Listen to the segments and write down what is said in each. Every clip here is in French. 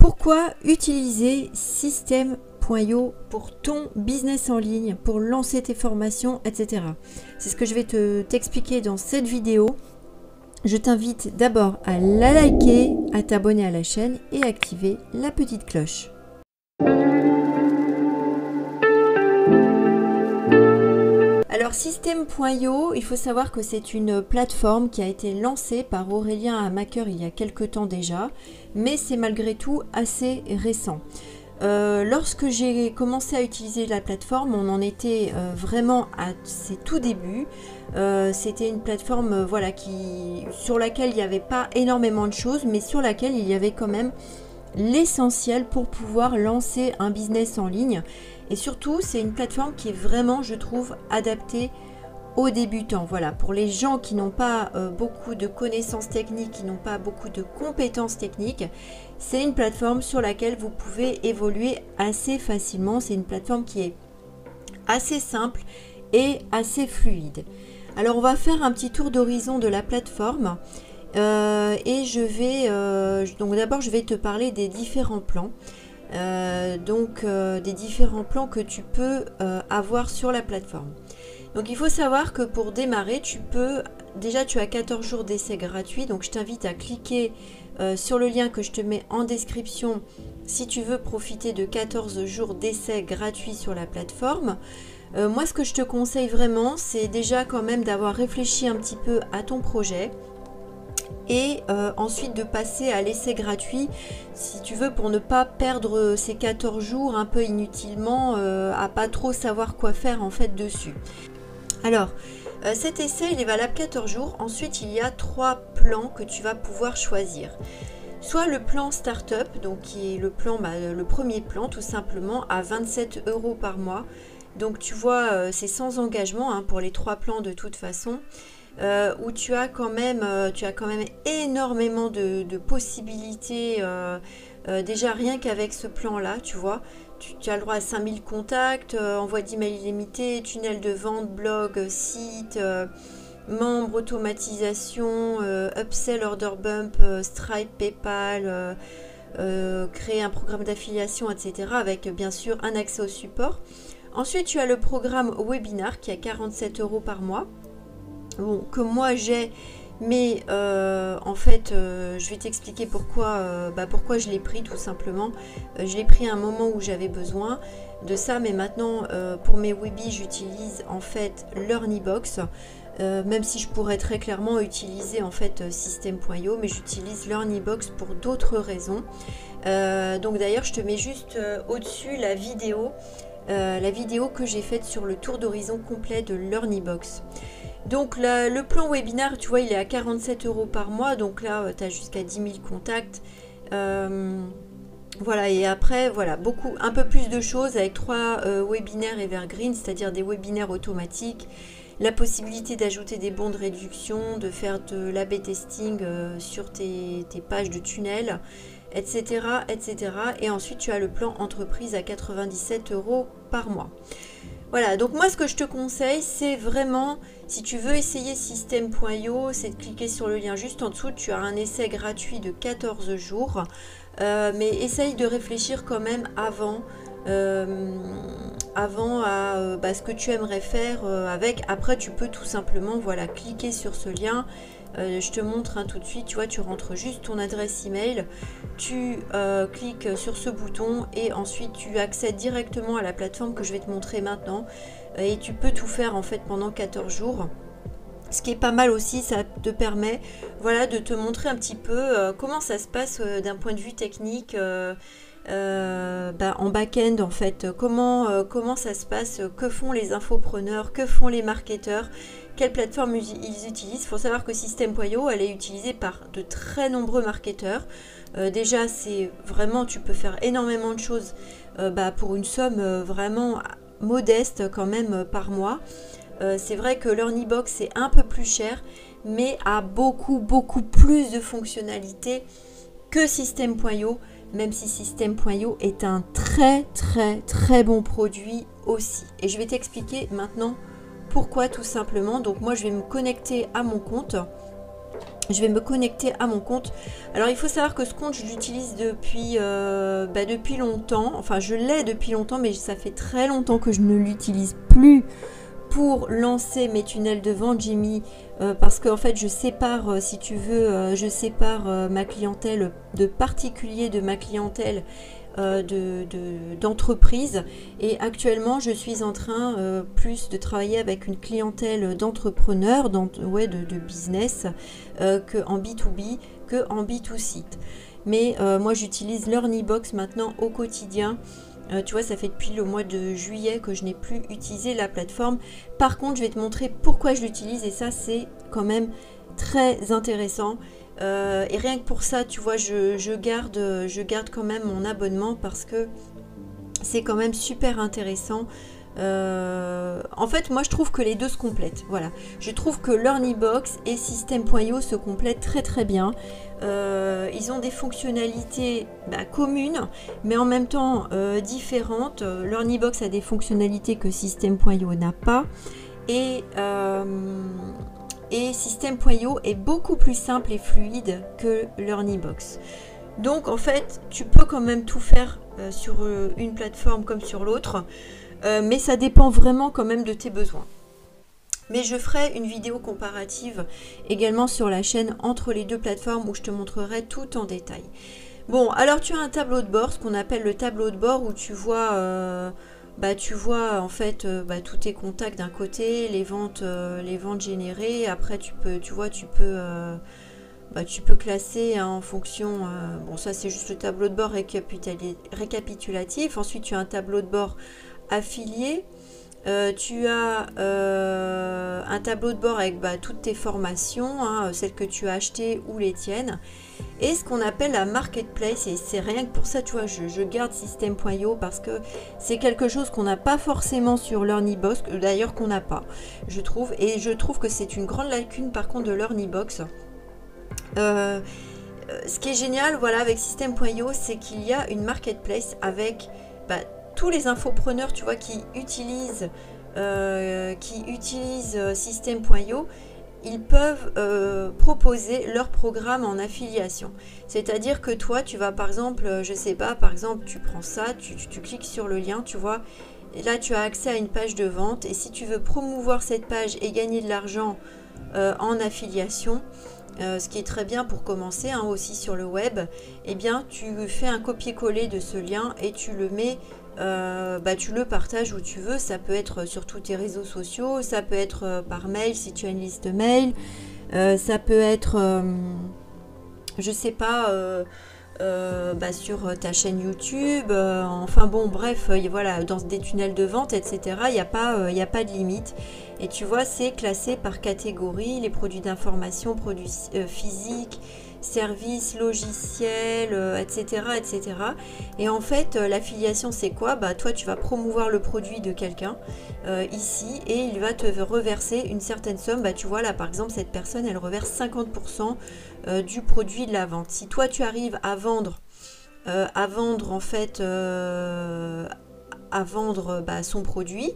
Pourquoi utiliser System.io pour ton business en ligne, pour lancer tes formations, etc. C'est ce que je vais t'expliquer dans cette vidéo. Je t'invite d'abord à la liker, à t'abonner à la chaîne et activer la petite cloche. Alors System.io, il faut savoir que c'est une plateforme qui a été lancée par Aurélien Hamaker il y a quelques temps déjà, mais c'est malgré tout assez récent. Lorsque j'ai commencé à utiliser la plateforme, on en était vraiment à ses tout débuts. C'était une plateforme sur laquelle il n'y avait pas énormément de choses, mais sur laquelle il y avait quand même l'essentiel pour pouvoir lancer un business en ligne. Et surtout, c'est une plateforme qui est vraiment, je trouve, adaptée aux débutants. Voilà, pour les gens qui n'ont pas beaucoup de connaissances techniques, qui n'ont pas beaucoup de compétences techniques, c'est une plateforme sur laquelle vous pouvez évoluer assez facilement. C'est une plateforme qui est assez simple et assez fluide. Alors, on va faire un petit tour d'horizon de la plateforme. Et je vais donc d'abord je vais te parler des différents plans, des différents plans que tu peux avoir sur la plateforme. Donc il faut savoir que pour démarrer, tu as 14 jours d'essai gratuit, donc je t'invite à cliquer sur le lien que je te mets en description si tu veux profiter de 14 jours d'essai gratuit sur la plateforme. Moi, ce que je te conseille vraiment, c'est déjà quand même d'avoir réfléchi un petit peu à ton projet et ensuite de passer à l'essai gratuit si tu veux, pour ne pas perdre ces 14 jours un peu inutilement à pas trop savoir quoi faire en fait dessus. Alors cet essai il est valable 14 jours. Ensuite il y a 3 plans que tu vas pouvoir choisir. Soit le plan Startup, donc qui est le premier plan tout simplement à 27 € par mois. Donc tu vois, c'est sans engagement pour les 3 plans de toute façon. Où tu as quand même énormément de possibilités. Déjà rien qu'avec ce plan là, tu vois, tu as le droit à 5000 contacts, envoi d'email illimité, tunnel de vente, blog, site, membres, automatisation, upsell, order bump, Stripe, PayPal, créer un programme d'affiliation, etc. avec bien sûr un accès au support. Ensuite tu as le programme webinar qui est à 47 € par mois. Bon, que moi j'ai, mais en fait je vais t'expliquer pourquoi je l'ai pris tout simplement. Je l'ai pris à un moment où j'avais besoin de ça, mais maintenant pour mes webis j'utilise en fait LearnyBox, même si je pourrais très clairement utiliser en fait System.io, mais j'utilise LearnyBox pour d'autres raisons. Donc d'ailleurs je te mets juste au-dessus la vidéo que j'ai faite sur le tour d'horizon complet de LearnyBox. Donc le plan webinaire, tu vois, il est à 47 € par mois. Donc là, tu as jusqu'à 10 000 contacts. Voilà, et après, voilà, un peu plus de choses avec 3 webinaires evergreen, c'est-à-dire des webinaires automatiques. La possibilité d'ajouter des bons de réduction, de faire de l'A/B testing sur tes pages de tunnel, etc., etc. Et ensuite, tu as le plan entreprise à 97 € par mois. Voilà, donc moi ce que je te conseille, c'est vraiment, si tu veux essayer System.io, c'est de cliquer sur le lien juste en dessous. Tu as un essai gratuit de 14 jours, mais essaye de réfléchir quand même avant à ce que tu aimerais faire avec. Après tu peux tout simplement cliquer sur ce lien. Je te montre tout de suite, tu vois, tu rentres juste ton adresse email, tu cliques sur ce bouton et ensuite tu accèdes directement à la plateforme que je vais te montrer maintenant, et tu peux tout faire en fait pendant 14 jours. Ce qui est pas mal aussi, ça te permet de te montrer un petit peu comment ça se passe d'un point de vue technique en back-end en fait, comment ça se passe, que font les infopreneurs, que font les marketeurs, quelle plateforme ils utilisent. Il faut savoir que System.io elle est utilisée par de très nombreux marketeurs. Déjà c'est vraiment, tu peux faire énormément de choses pour une somme vraiment modeste quand même par mois. C'est vrai que LearnyBox est un peu plus cher, mais a beaucoup plus de fonctionnalités que System.io, même si System.io est un très bon produit aussi. Et je vais t'expliquer maintenant pourquoi tout simplement. Donc moi je vais me connecter à mon compte. Je vais me connecter à mon compte. Alors il faut savoir que ce compte je l'utilise depuis longtemps. Enfin je l'ai depuis longtemps, mais ça fait très longtemps que je ne l'utilise plus pour lancer mes tunnels de vente. J'ai mis parce qu'en fait je sépare, si tu veux, je sépare ma clientèle de particulier de ma clientèle d'entreprise, et actuellement je suis en train plus de travailler avec une clientèle d'entrepreneurs, de business, que en B2B, que en B2C. Mais moi j'utilise LearnyBox maintenant au quotidien. Tu vois, ça fait depuis le mois de juillet que je n'ai plus utilisé la plateforme. Par contre, je vais te montrer pourquoi je l'utilise, et ça c'est quand même très intéressant. Et rien que pour ça, tu vois, je garde quand même mon abonnement parce que c'est quand même super intéressant. En fait, moi je trouve que les deux se complètent. Voilà, je trouve que LearnyBox et System.io se complètent très très bien. Ils ont des fonctionnalités communes, mais en même temps différentes. LearnyBox a des fonctionnalités que System.io n'a pas. Et System.io est beaucoup plus simple et fluide que LearnyBox. Donc en fait, tu peux quand même tout faire sur une plateforme comme sur l'autre, mais ça dépend vraiment quand même de tes besoins. Mais je ferai une vidéo comparative également sur la chaîne entre les deux plateformes où je te montrerai tout en détail. Bon, alors tu as un tableau de bord, ce qu'on appelle le tableau de bord, où tu vois en fait tous tes contacts d'un côté, les ventes générées. Après tu peux classer en fonction, bon ça c'est juste le tableau de bord récapitulatif. Ensuite tu as un tableau de bord affilié. Tu as un tableau de bord avec toutes tes formations, celles que tu as achetées ou les tiennes, et ce qu'on appelle la marketplace. Et c'est rien que pour ça, tu vois, je garde System.io parce que c'est quelque chose qu'on n'a pas forcément sur LearnyBox, d'ailleurs qu'on n'a pas, je trouve, et je trouve que c'est une grande lacune par contre de LearnyBox. Ce qui est génial, voilà, avec System.io, c'est qu'il y a une marketplace avec tous les infopreneurs, tu vois, qui utilisent System.io. Ils peuvent proposer leur programme en affiliation. C'est-à-dire que toi, tu vas par exemple, je sais pas, par exemple, tu prends ça, tu cliques sur le lien, tu vois, et là tu as accès à une page de vente, et si tu veux promouvoir cette page et gagner de l'argent en affiliation, ce qui est très bien pour commencer aussi sur le web, eh bien tu fais un copier-coller de ce lien et tu le mets, tu le partages où tu veux. Ça peut être sur tous tes réseaux sociaux, ça peut être par mail si tu as une liste mail, ça peut être je sais pas, sur ta chaîne YouTube, enfin bon bref, voilà, dans des tunnels de vente, etc. Il n'y a pas de limite. Et tu vois, c'est classé par catégorie, les produits d'information, produits physiques, services, logiciels, etc., etc. Et en fait, l'affiliation, c'est quoi? Toi, tu vas promouvoir le produit de quelqu'un ici, et il va te reverser une certaine somme. Tu vois, là, par exemple, cette personne, elle reverse 50% du produit de la vente. Si toi, tu arrives à vendre en fait, à vendre son produit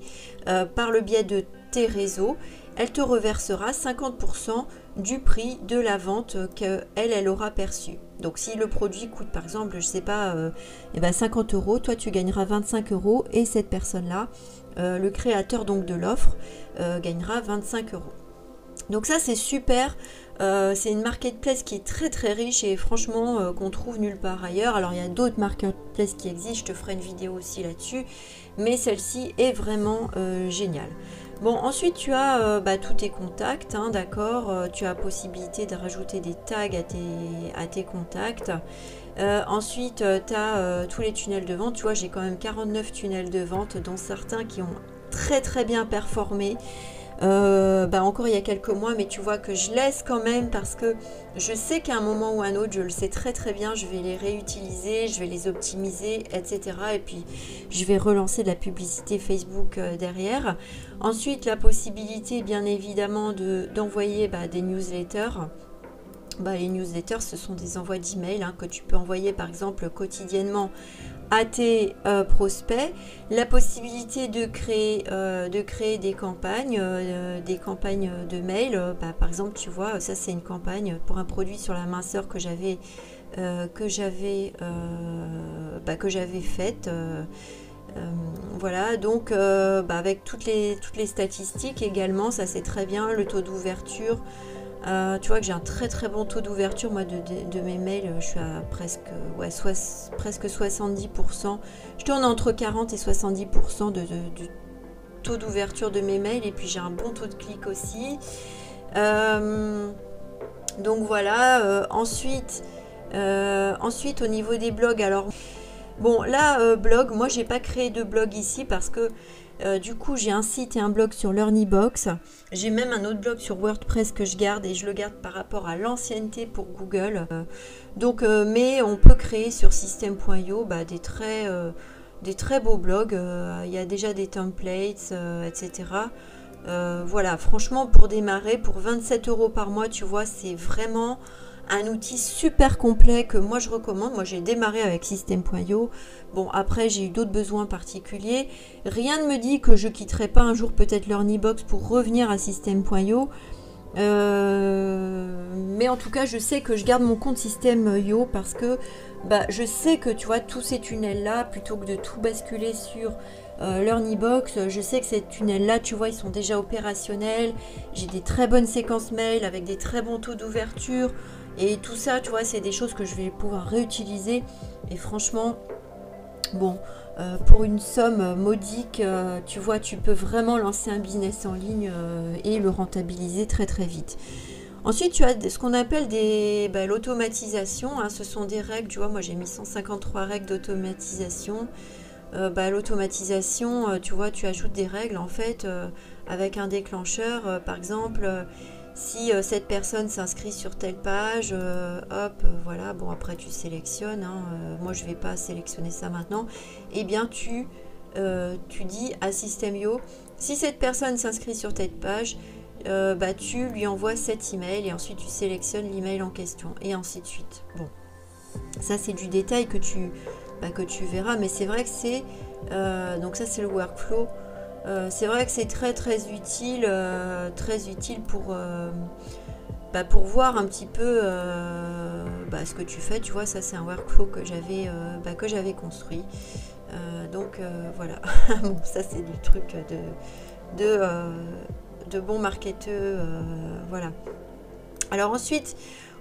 par le biais de tes réseaux, elle te reversera 50% du prix de la vente qu'elle aura perçue. Donc si le produit coûte par exemple, je sais pas, 50 euros, toi tu gagneras 25 euros, et cette personne-là, le créateur donc de l'offre, gagnera 25 euros. Donc ça c'est super, c'est une marketplace qui est très très riche et franchement qu'on trouve nulle part ailleurs. Alors il y a d'autres marketplaces qui existent, je te ferai une vidéo aussi là-dessus, mais celle-ci est vraiment géniale. Bon, ensuite tu as tous tes contacts, d'accord, tu as la possibilité de rajouter des tags à tes contacts. Ensuite tu as tous les tunnels de vente. Tu vois, j'ai quand même 49 tunnels de vente, dont certains qui ont très très bien performé. Encore il y a quelques mois, mais tu vois que je laisse quand même parce que je sais qu'à un moment ou un autre, je le sais très très bien, je vais les réutiliser, je vais les optimiser, etc. Et puis je vais relancer de la publicité Facebook derrière. Ensuite, la possibilité bien évidemment d'envoyer des newsletters. bah, les newsletters, ce sont des envois d'emails que tu peux envoyer par exemple quotidiennement à tes prospects. La possibilité de créer des campagnes de mail. Bah, par exemple, tu vois, ça c'est une campagne pour un produit sur la minceur que j'avais faite. Voilà, donc bah, avec toutes les statistiques également, ça c'est très bien, le taux d'ouverture. Tu vois que j'ai un très très bon taux d'ouverture, moi, de mes mails. Je suis à presque 70%. Je tourne entre 40 et 70% du taux d'ouverture de mes mails. Et puis j'ai un bon taux de clic aussi. Donc voilà. Ensuite, au niveau des blogs, alors bon là, blog, moi j'ai pas créé de blog ici parce que du coup, j'ai un site et un blog sur Learnybox. J'ai même un autre blog sur WordPress que je garde et je le garde par rapport à l'ancienneté pour Google. Mais on peut créer sur System.io des très beaux blogs. Il y a déjà des templates, etc. Voilà, franchement, pour démarrer, pour 27 € par mois, tu vois, c'est vraiment un outil super complet que moi je recommande. Moi j'ai démarré avec System.io. Bon, après j'ai eu d'autres besoins particuliers. Rien ne me dit que je quitterai pas un jour peut-être Learnybox pour revenir à System.io. Mais en tout cas je sais que je garde mon compte System.io parce que je sais que tu vois tous ces tunnels là, plutôt que de tout basculer sur Learnybox, je sais que ces tunnels là, tu vois, ils sont déjà opérationnels. J'ai des très bonnes séquences mail avec des très bons taux d'ouverture. Et tout ça, tu vois, c'est des choses que je vais pouvoir réutiliser. Et franchement, bon, pour une somme modique, tu vois, tu peux vraiment lancer un business en ligne et le rentabiliser très très vite. Ensuite, tu as ce qu'on appelle l'automatisation. Ce sont des règles, tu vois, moi j'ai mis 153 règles d'automatisation. L'automatisation, tu vois, tu ajoutes des règles en fait avec un déclencheur. Par exemple, si cette personne s'inscrit sur telle page, voilà, bon après tu sélectionnes, moi je vais pas sélectionner ça maintenant, et bien tu dis à System.io, si cette personne s'inscrit sur telle page, tu lui envoies cet email et ensuite tu sélectionnes l'email en question et ainsi de suite. Bon, ça c'est du détail que tu verras, mais c'est vrai que c'est donc ça c'est le workflow. C'est vrai que c'est très très utile pour voir un petit peu ce que tu fais. Tu vois, ça c'est un workflow que j'avais construit. Voilà. Bon, ça c'est du truc de bon marketeur. Voilà. Alors ensuite,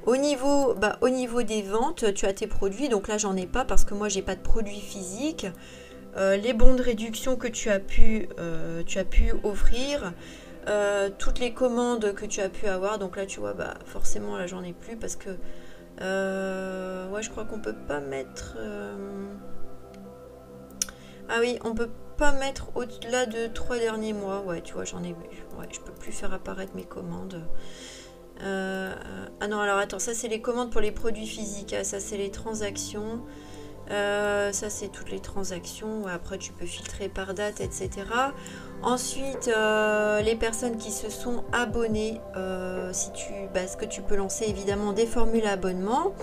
au niveau des ventes, tu as tes produits. Donc là, j'en ai pas parce que moi, j'ai pas de produits physiques. Les bons de réduction que tu as pu offrir, toutes les commandes que tu as pu avoir. Donc là, tu vois, forcément, là, j'en ai plus parce que je crois qu'on peut pas mettre. Ah oui, on peut pas mettre au-delà de 3 derniers mois. Ouais, tu vois, j'en ai plus. Ouais, je peux plus faire apparaître mes commandes. Ah non, alors attends, ça c'est les commandes pour les produits physiques, ça c'est les transactions, ça c'est toutes les transactions. Après tu peux filtrer par date, etc. Ensuite les personnes qui se sont abonnées, ce que tu peux lancer évidemment des formules abonnement.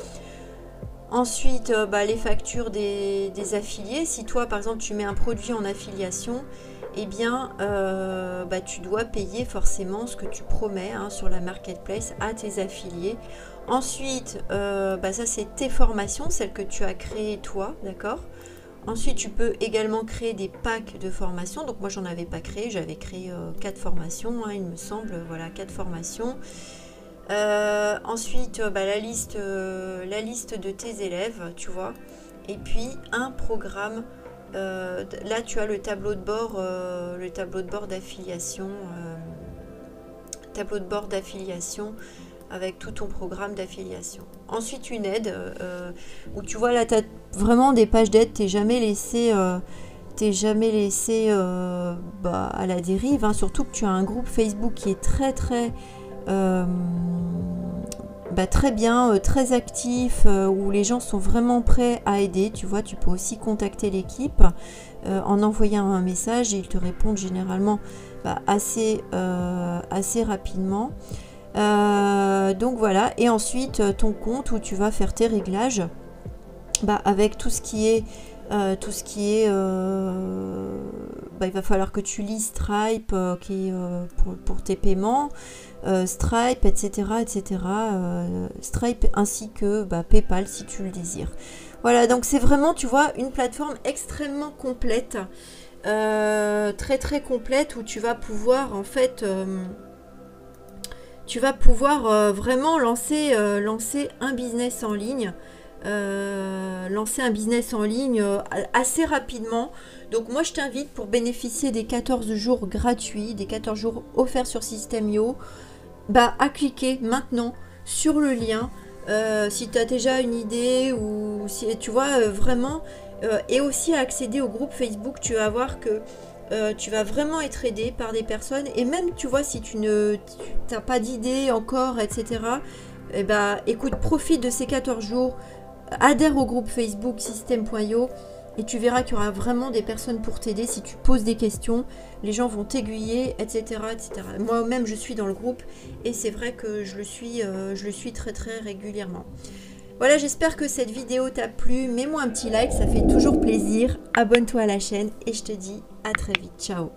Ensuite les factures des affiliés. Si toi par exemple tu mets un produit en affiliation, eh bien tu dois payer forcément ce que tu promets sur la marketplace à tes affiliés. Ensuite ça c'est tes formations, celles que tu as créées toi, d'accord. Ensuite tu peux également créer des packs de formations. Donc moi j'en avais pas créé, j'avais créé 4 formations, il me semble, voilà, 4 formations. Ensuite la liste de tes élèves, tu vois, et puis un programme. Là tu as le tableau de bord d'affiliation, avec tout ton programme d'affiliation. Ensuite une aide où tu vois là tu as vraiment des pages d'aide, t'es jamais laissé à la dérive, surtout que tu as un groupe Facebook qui est très très très bien, très actif, où les gens sont vraiment prêts à aider. Tu vois, tu peux aussi contacter l'équipe en envoyant un message et ils te répondent généralement assez rapidement. Donc voilà, et ensuite ton compte où tu vas faire tes réglages avec tout ce qui est il va falloir que tu lis Stripe qui est pour tes paiements, Stripe, etc. Stripe ainsi que PayPal si tu le désires. Voilà, donc c'est vraiment, tu vois, une plateforme extrêmement complète, très très complète, où tu vas pouvoir en fait vraiment lancer un business en ligne. Assez rapidement. Donc moi je t'invite, pour bénéficier des 14 jours gratuits, des 14 jours offerts sur System.io, à cliquer maintenant sur le lien si tu as déjà une idée, ou si tu vois vraiment, et aussi à accéder au groupe Facebook. Tu vas voir que tu vas vraiment être aidé par des personnes, et même tu vois, si tu n'as pas d'idée encore, etc., écoute, profite de ces 14 jours, adhère au groupe Facebook System.io, et tu verras qu'il y aura vraiment des personnes pour t'aider. Si tu poses des questions, les gens vont t'aiguiller, etc., etc. Moi-même, je suis dans le groupe, et c'est vrai que je le suis très très régulièrement. Voilà, j'espère que cette vidéo t'a plu. Mets-moi un petit like, ça fait toujours plaisir. Abonne-toi à la chaîne, et je te dis à très vite. Ciao.